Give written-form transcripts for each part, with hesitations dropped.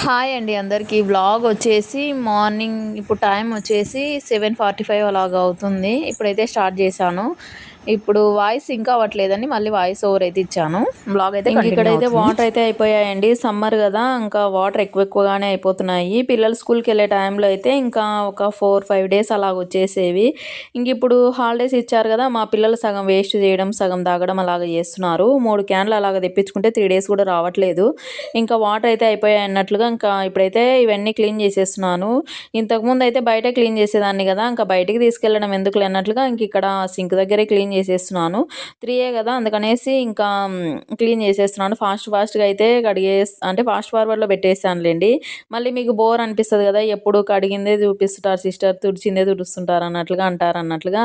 Hi అండి అందరికీ. Vlog వచ్చేసి మార్నింగ్ ఇప్పుడు టైం వచ్చేసి 7:45 అలాగా అవుతుంది. ఇప్పుడైతే స్టార్ట్ చేశాను. ఇప్పుడు వాయిస్ సింక్ అవ్వట్లేదని మళ్ళీ వాయిస్ ఓవర్ అయితే ఇచ్చాను. వ్లాగ్ అయితే కంటిన్యూ ఇక్కడైతే అవుతుంది. వాటర్ అయితే అయిపోయాయండి. సమ్మర్ కదా, ఇంకా వాటర్ ఎక్కువగానే అయిపోతున్నాయి. పిల్లలు స్కూల్కి వెళ్ళే టైంలో అయితే ఇంకా ఒక 4-5 డేస్ అలాగ వచ్చేసేవి. ఇంక ఇప్పుడు హాలిడేస్ ఇచ్చారు కదా, మా పిల్లలు సగం వేస్ట్ చేయడం, సగం తాగడం అలాగ చేస్తున్నారు. 3 క్యాన్లు అలాగ తెప్పించుకుంటే 3 డేస్ కూడా రావట్లేదు. ఇంకా వాటర్ అయితే అయిపోయాయి అన్నట్లుగా ఇంకా ఇప్పుడైతే ఇవన్నీ క్లీన్ చేసేస్తున్నాను. ఇంతకుముందు అయితే బయట క్లీన్ చేసేదాన్ని కదా, ఇంకా బయటికి తీసుకెళ్ళడం ఎందుకులే అన్నట్లుగా ఇంక ఇక్కడ సింక్ దగ్గరే క్లీన్ చేసేస్తున్నాను. 3 కదా, అందుకనేసి ఇంకా క్లీన్ చేసేస్తున్నాను. ఫాస్ట్‌గా అయితే అంటే ఫాస్ట్ ఫార్వర్డ్‌లో పెట్టేసానులెండి. మళ్ళీ మీకు బోర్ అనిపిస్తది కదా, ఎప్పుడు కడిగిందే చూపిస్తుంటారు సిస్టర్, తుడిచిందే తుడుస్తుంటారు అన్నట్లుగా అంటారన్నట్లుగా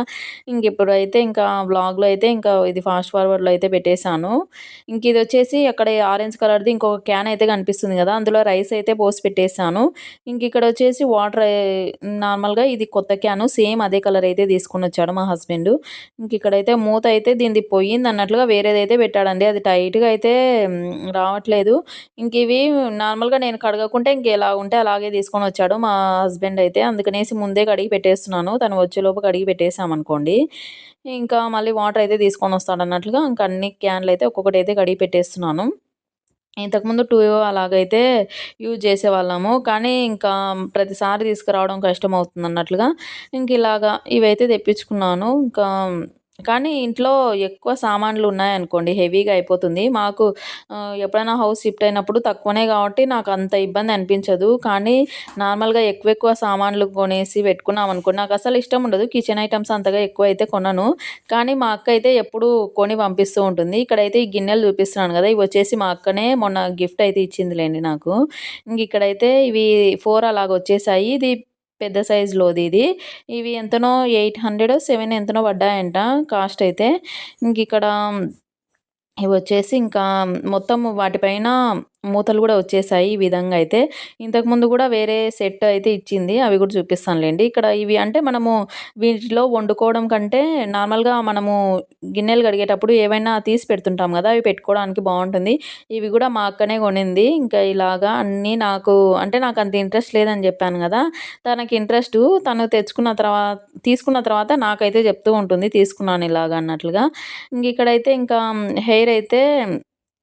ఇంకిప్పుడైతే ఇంకా వ్లాగ్‌లో అయితే ఇంకా ఇది ఫాస్ట్ ఫార్వర్డ్‌లో అయితే పెట్టేసాను. ఇంకిదొచ్చేసి అక్కడ ఆరెంజ్ కలర్‌ది ఇంకొక క్యాన్ అయితే కనిపిస్తుంది కదా, అందులో రైస్ అయితే పోసి పెట్టేసాను. ఇంకిక్కడొచ్చేసి వాటర్ నార్మల్‌గా ఇది కొత్త క్యాను సేమ్ అదే కలర్ అయితే తీసుకొనొచ్చాడు మా హస్బెండు. ఇంకిక్కడైతే మూత అయితే దీనిది పొయ్యిందన్నట్లుగా వేరేదైతే పెట్టాడండి. అది టైట్‌గా అయితే రావట్లేదు. ఇంకివి నార్మల్‌గా నేను కడగకుంటే ఇంకెలా ఉంటే అలాగే తీసుకొనొచ్చాడు మా హస్బెండ్ అయితే. అందుకనేసి ముందే కడిగి పెట్టేస్తున్నాను. తను వచ్చేలోపు కడిగి పెట్టేసామనుకోండి, ఇంకా మళ్ళీ వాటర్ అయితే తీసుకొనొస్తాడన్నట్లుగా ఇంక అన్ని క్యాన్‌లయితే ఒక్కొక్కటైతే కడిగి పెట్టేస్తున్నాను. ఇంతకుముందు 2 అలాగైతే యూజ్ చేసేవాళ్ళము. కానీ ఇంకా ప్రతిసారి తీసుకురావడం కష్టమవుతుందన్నట్లుగా ఇంకిలాగా ఇవైతే తెప్పించుకున్నాను. కానీ ఇంట్లో ఎక్కువ సామాన్లున్నాయనుకోండి హెవీగా అయిపోతుంది. మాకు ఎప్పుడైనా హౌస్ షిఫ్ట్ అయినప్పుడు తక్కువనే కాబట్టి నాకంత ఇబ్బంది అనిపించదు. కానీ నార్మల్‌గా ఎక్కువ సామాన్లు కొనేసి పెట్టుకున్నామనుకోండి, నాకసలు ఇష్టం ఉండదు. కిచెన్ ఐటెమ్స్ అంతగా ఎక్కువైతే కొనను. కానీ మా అక్క అయితే ఎప్పుడూ కొని పంపిస్తూ ఉంటుంది. ఇక్కడైతే ఈ గిన్నెలు చూపిస్తున్నాను గదా, ఇవొచ్చేసి మా అక్కనే మొన్న గిఫ్ట్ అయితే ఇచ్చిందిలెండి నాకు. ఇంగిక్కడైతే ఇవి 4 అలాగొచ్చేసాయి. ఇది పెద్ద సైజులోది ఇది. ఇవి ఎంతనో 800, 7 ఎంతనో పడ్డాయంట కాస్ట్ అయితే. ఇంకిక్కడ ఇవొచ్చేసి ఇంకా మొత్తం వాటిపైన మూతలు గూడా వచ్చేసాయి ఈ విధంగా అయితే. ఇంతకుముందు గూడా వేరే సెట్ అయితే ఇచ్చింది. అవి గూడా చూపిస్తానులెండి. ఇక్కడ ఇవి అంటే మనము వీటిలో వండుకోవడం కంటే నార్మల్‌గా మనము గిన్నెలు కడిగేటప్పుడు ఏవైనా తీసి పెడుతుంటాం గదా, అవి పెట్టుకోవడానికి బావుంటుంది. ఇవి గూడా మా అక్కనే కొనింది. ఇంకా ఇలాగా అన్నీ అంటే నాకంత ఇంట్రెస్ట్ లేదని జెప్పాను గదా, తనకి ఇంట్రెస్టు. తను తీసుకున్న తర్వాత నాకైతే చెప్తూ ఉంటుంది తీసుకున్నాను ఇలాగ అన్నట్లుగా. ఇంగిక్కడైతే ఇంకా హెయిర్ అయితే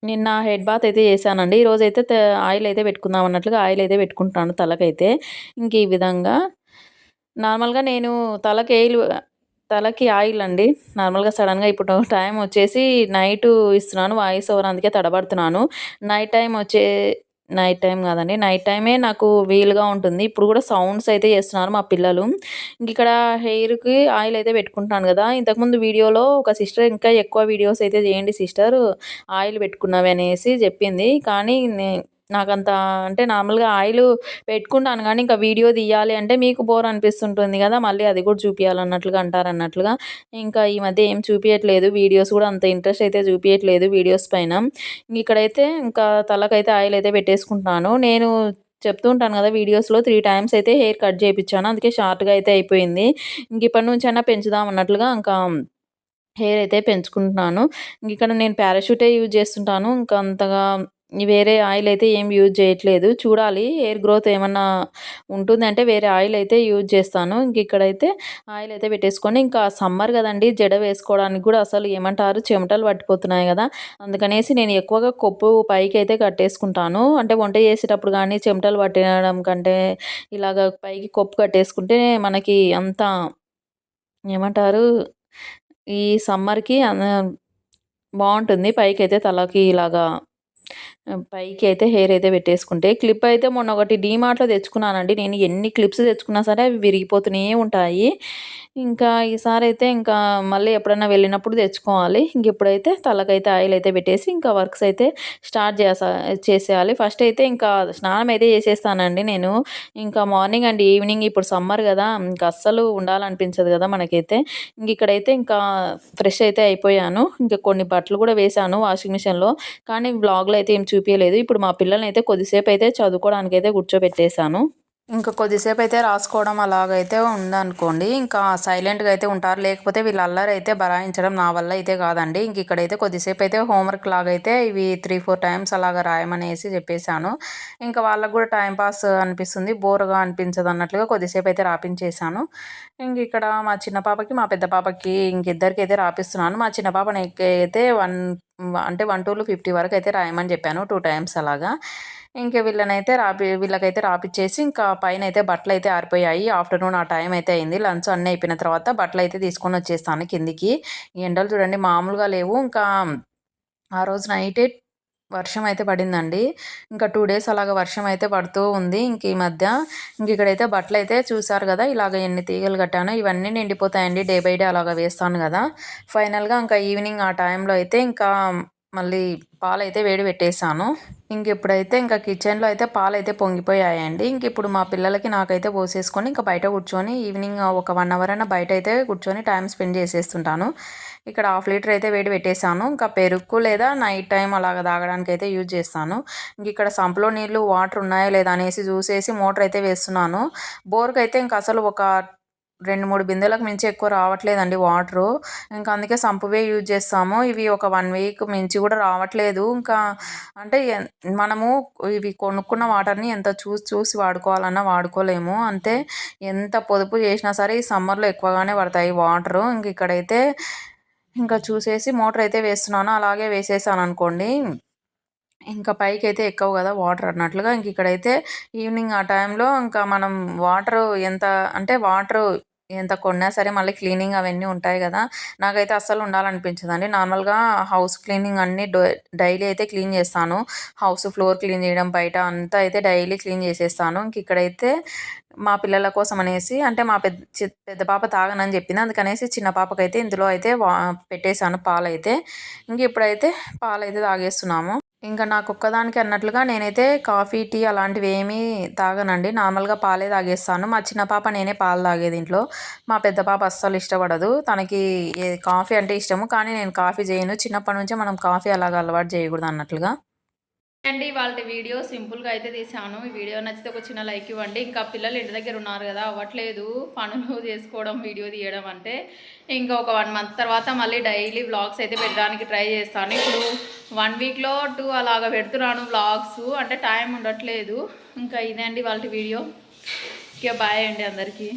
నిన్న హెడ్ బాత్ అయితే చేశానండి. ఈరోజైతే ఆయిల్ అయితే పెట్టుకుందాం అన్నట్లుగా ఆయిల్ అయితే పెట్టుకుంటున్నాను తలకైతే. ఇంక ఈ విధంగా నార్మల్‌గా నేను తలకి ఆయిల్ తలకి ఆయిల్ అండి. నార్మల్‌గా సడెన్‌గా ఇప్పుడు టైం వచ్చేసి నైటు ఇస్తున్నాను వాయిస్ ఓవర్, అందుకే తడబడుతున్నాను. నైట్ టైమ్ వచ్చే నైట్ టైమ్ కాదండి. నైట్ టైమే నాకు వీలుగా ఉంటుంది. ఇప్పుడు కూడా సౌండ్స్ అయితే చేస్తున్నారు మా పిల్లలు. ఇంకిక్కడ హెయిర్‌కి ఆయిల్ అయితే పెట్టుకుంటున్నాను గదా, ఇంతకుముందు వీడియోలో ఒక సిస్టర్ ఇంకా ఎక్కువ వీడియోస్ అయితే చేయండి సిస్టర్ ఆయిల్ పెట్టుకున్నవి అనేసి చెప్పింది. కానీ నాకంత అంటే నార్మల్‌గా ఆయిలు పెట్టుకుంటాను గానీ, ఇంకా వీడియో తీయాలి అంటే మీకు బోర్ అనిపిస్తుంటుంది గదా, మళ్ళీ అది కూడా చూపియాలన్నట్లుగా అంటారన్నట్లుగా. ఇంకా ఈ మధ్య ఏం చూపియట్లేదు. వీడియోస్ కూడా అంత ఇంట్రెస్ట్ అయితే చూపియట్లేదు వీడియోస్ పైన. ఇక్కడైతే ఇంకా తలకైతే ఆయిల్ అయితే పెట్టేసుకుంటున్నాను. నేను చెప్తూ ఉంటాను గదా, వీడియోస్‌లో 3 టైమ్స్ అయితే హెయిర్ కట్ చేపిచ్చాను. అందుకే షార్ట్‌గా అయితే అయిపోయింది. ఇప్పటి నుంచైనా పెంచుదాం అన్నట్లుగా ఇంకా హెయిర్ అయితే పెంచుకుంటున్నాను. ఇక్కడ నేను పారాషూటే యూజ్ చేస్తుంటాను. ఇంకా అంతగా వేరే ఆయిల్ అయితే ఏం యూజ్ చేయట్లేదు. చూడాలి హెయిర్ గ్రోత్ ఏమన్నా ఉంటుందంటే వేరే ఆయిల్ అయితే యూజ్ చేస్తాను. ఇక్కడైతే ఆయిల్ అయితే పెట్టేసుకొని ఇంకా సమ్మర్ గదండీ, జడ వేసుకోవడానికి గూడా అసలు ఏమంటారు చెమటలు పట్టిపోతున్నాయి గదా, అందుకనేసి నేను ఎక్కువగా కొప్పు పైకైతే కట్టేసుకుంటాను. అంటే వంట చేసేటప్పుడు గానీ చెమటలు పట్టడం కంటే ఇలాగ పైకి కొప్పు కట్టేసుకుంటే మనకి అంత ఏమంటారు ఈ సమ్మర్‌కి బావుంటుంది. పైకైతే తలకి ఇలాగా పైకి అయితే హెయిర్ అయితే పెట్టేసుకుంటే. క్లిప్ అయితే మొన్న ఒకటి డీమార్ట్‌లో తెచ్చుకున్నానండి. నేను ఎన్ని క్లిప్స్ తెచ్చుకున్నా సరే అవి విరిగిపోతూనే ఉంటాయి. ఇంకా ఈసారైతే ఇంకా మళ్ళీ ఎప్పుడన్నా వెళ్ళినప్పుడు తెచ్చుకోవాలి. ఇప్పుడైతే తలకైతే ఆయిల్ అయితే పెట్టేసి ఇంకా వర్క్స్ అయితే స్టార్ట్ చేసేయాలి. ఫస్ట్ అయితే ఇంకా స్నానం అయితే చేసేస్తానండి నేను. ఇంకా మార్నింగ్ అండ్ ఈవినింగ్ ఇప్పుడు సమ్మర్ గదా, ఇంక అస్సలు ఉండాలనిపించదు గదా మనకైతే. ఇక్కడైతే ఇంకా ఫ్రెష్ అయితే అయిపోయాను. ఇంకా కొన్ని బట్టలు కూడా వేశాను వాషింగ్ మిషన్‌లో. కానీ వ్లాగ్‌లో అయితే ఏం చూపియలేదు. ఇప్పుడు మా పిల్లల్నైతే కొద్దిసేపయితే చదువుకోవడానికైతే కూర్చోబెట్టేశాను. ఇంకా కొద్దిసేపు అయితే రాసుకోవడం అలాగైతే ఉందనుకోండి, ఇంకా సైలెంట్గా అయితే ఉంటారు. లేకపోతే వీళ్ళు అల్లరి అయితే బరాయించడం నా వల్ల అయితే కాదండి. ఇంక ఇక్కడైతే కొద్దిసేపు అయితే హోంవర్క్ లాగైతే ఇవి 3-4 టైమ్స్ అలాగా రాయమనేసి చెప్పేశాను. ఇంకా వాళ్ళకు కూడా టైం పాస్ అనిపిస్తుంది, బోర్గా అనిపించదు అన్నట్లుగా కొద్దిసేపు అయితే రాపించేశాను. ఇంక ఇక్కడ మా చిన్న పాపకి మా పెద్ద పాపకి ఇంకిద్దరికి అయితే రాపిస్తున్నాను. మా చిన్న పాపని అయితే అంటే 1 to 50 వరకు అయితే రాయమని చెప్పాను, 2 టైమ్స్ అలాగా. ఇంక వీళ్ళకైతే రాపిచ్చేసి ఇంకా పైనైతే బట్టలయితే ఆరిపోయాయి. ఆఫ్టర్‌నూన్ ఆ టైం అయితే అయింది. లంచ్ అన్నీ అయిపోయిన తర్వాత బట్టలయితే తీసుకొనొచ్చేసాను కిందికి. ఈ ఎండలు చూడండి మామూలుగా లేవు. ఇంకా ఆ రోజు నైటే వర్షం అయితే పడిందండి. ఇంకా 2 డేస్ అలాగా వర్షం అయితే పడుతూ ఉంది. ఇంక ఈ మధ్య ఇక్కడైతే బట్టలయితే చూసారు గదా! ఇలాగ ఎన్ని తీగలు కట్టానో ఇవన్నీ నిండిపోతాయండి. డే బై డే అలాగా వేస్తాను గదా! ఫైనల్‌గా ఇంకా ఈవినింగ్ ఆ టైంలో అయితే ఇంకా మళ్ళీ పాలైతే వేడి పెట్టేసాను. ఇంకిప్పుడైతే ఇంకా కిచెన్‌లో అయితే పాలైతే పొంగిపోయాయండి. ఇంకిప్పుడు మా పిల్లలకి నాకైతే పోసేసుకొని ఇంకా బయట కూర్చొని ఈవినింగ్ ఒక 1 అవర్ అయినా బయటైతే కూర్చొని టైమ్ స్పెండ్ చేసేస్తుంటాను. ఇక్కడ హాఫ్ లీటర్ అయితే వేడి పెట్టేసాను. ఇంకా పెరుగు లేదా నైట్ టైమ్ అలాగా తాగడానికైతే యూజ్ చేస్తాను. ఇంకిక్కడ సంపులో నీళ్ళు వాటర్ ఉన్నాయా లేదా అనేసి చూసేసి మోటర్ అయితే వేస్తున్నాను. బోర్‌కైతే ఇంక అసలు ఒక 2, 3 బిందెలకు మించి ఎక్కువ రావట్లేదండి వాటరు. ఇంకా అందుకే సంపువే యూజ్ చేస్తాము. ఇవి ఒక 1 వీక్ మించి కూడా రావట్లేదు. ఇంకా అంటే మనము ఇవి కొనుక్కున్న వాటర్‌ని ఎంత చూసి చూసి వాడుకోవాలన్నా వాడుకోలేము. అంతే ఎంత పొదుపు చేసినా సరే ఈ సమ్మర్‌లో ఎక్కువగానే పడతాయి వాటరు. ఇక్కడైతే ఇంకా చూసేసి మోటర్ అయితే వేస్తున్నాను. అలాగే వేసేసాననుకోండి, ఇంకా పైకైతే ఎక్కవు గదా వాటర్ అన్నట్లుగా. ఇక్కడైతే ఈవినింగ్ ఆ టైంలో ఇంకా మనం వాటరు ఎంత అంటే వాటరు ఎంత కొన్నా సరే మళ్ళీ క్లీనింగ్ అవన్నీ ఉంటాయి గదా! నాకైతే అస్సలు ఉండాలనిపించదండి. నార్మల్‌గా హౌస్ క్లీనింగ్ అన్నీ డైలీ అయితే క్లీన్ చేస్తాను. హౌస్ ఫ్లోర్ క్లీన్ చేయడం, బయట అంతా అయితే డైలీ క్లీన్ చేసేస్తాను. ఇక్కడైతే మా పిల్లల కోసం అనేసి అంటే మా పెద్ద పాప తాగనని చెప్పింది. అందుకనేసి చిన్న పాపకైతే ఇందులో అయితే పెట్టేసాను పాలైతే. ఇప్పుడైతే పాలైతే తాగేస్తున్నాము. ఇంకా నాకొక్కదానికి అన్నట్లుగా నేనైతే కాఫీ, టీ అలాంటివేమీ తాగనండి. నార్మల్‌గా పాలే తాగేస్తాను. మా చిన్న పాప నేనే పాలు తాగేది ఇంట్లో. మా పెద్ద పాప అస్సలు ఇష్టపడదు. తనకి కాఫీ అంటే ఇష్టము. కానీ నేను కాఫీ చేయను. చిన్నప్పటి నుంచే మనం కాఫీ అలాగా అలవాటు చేయకూడదు అన్నట్లుగా. అండి వాళ్ళ వీడియో సింపుల్గా అయితే తీసాను. ఈ వీడియో నచ్చితే ఒక చిన్న లైక్ ఇవ్వండి. ఇంకా పిల్లలు ఇంటి దగ్గర ఉన్నారు కదా, అవ్వట్లేదు పనులు చేసుకోవడం, వీడియో తీయడం అంటే. ఇంకా ఒక 1 మంత్ తర్వాత మళ్ళీ డైలీ వ్లాగ్స్ అయితే పెట్టడానికి ట్రై చేస్తాను. ఇప్పుడు 1 వీక్లో 2 అలాగా పెడుతున్నాను వ్లాగ్స్, అంటే టైం ఉండట్లేదు. ఇంకా ఇదే అండి వాళ్ళ వీడియో. ఓకే, బాయ్ అండి అందరికీ.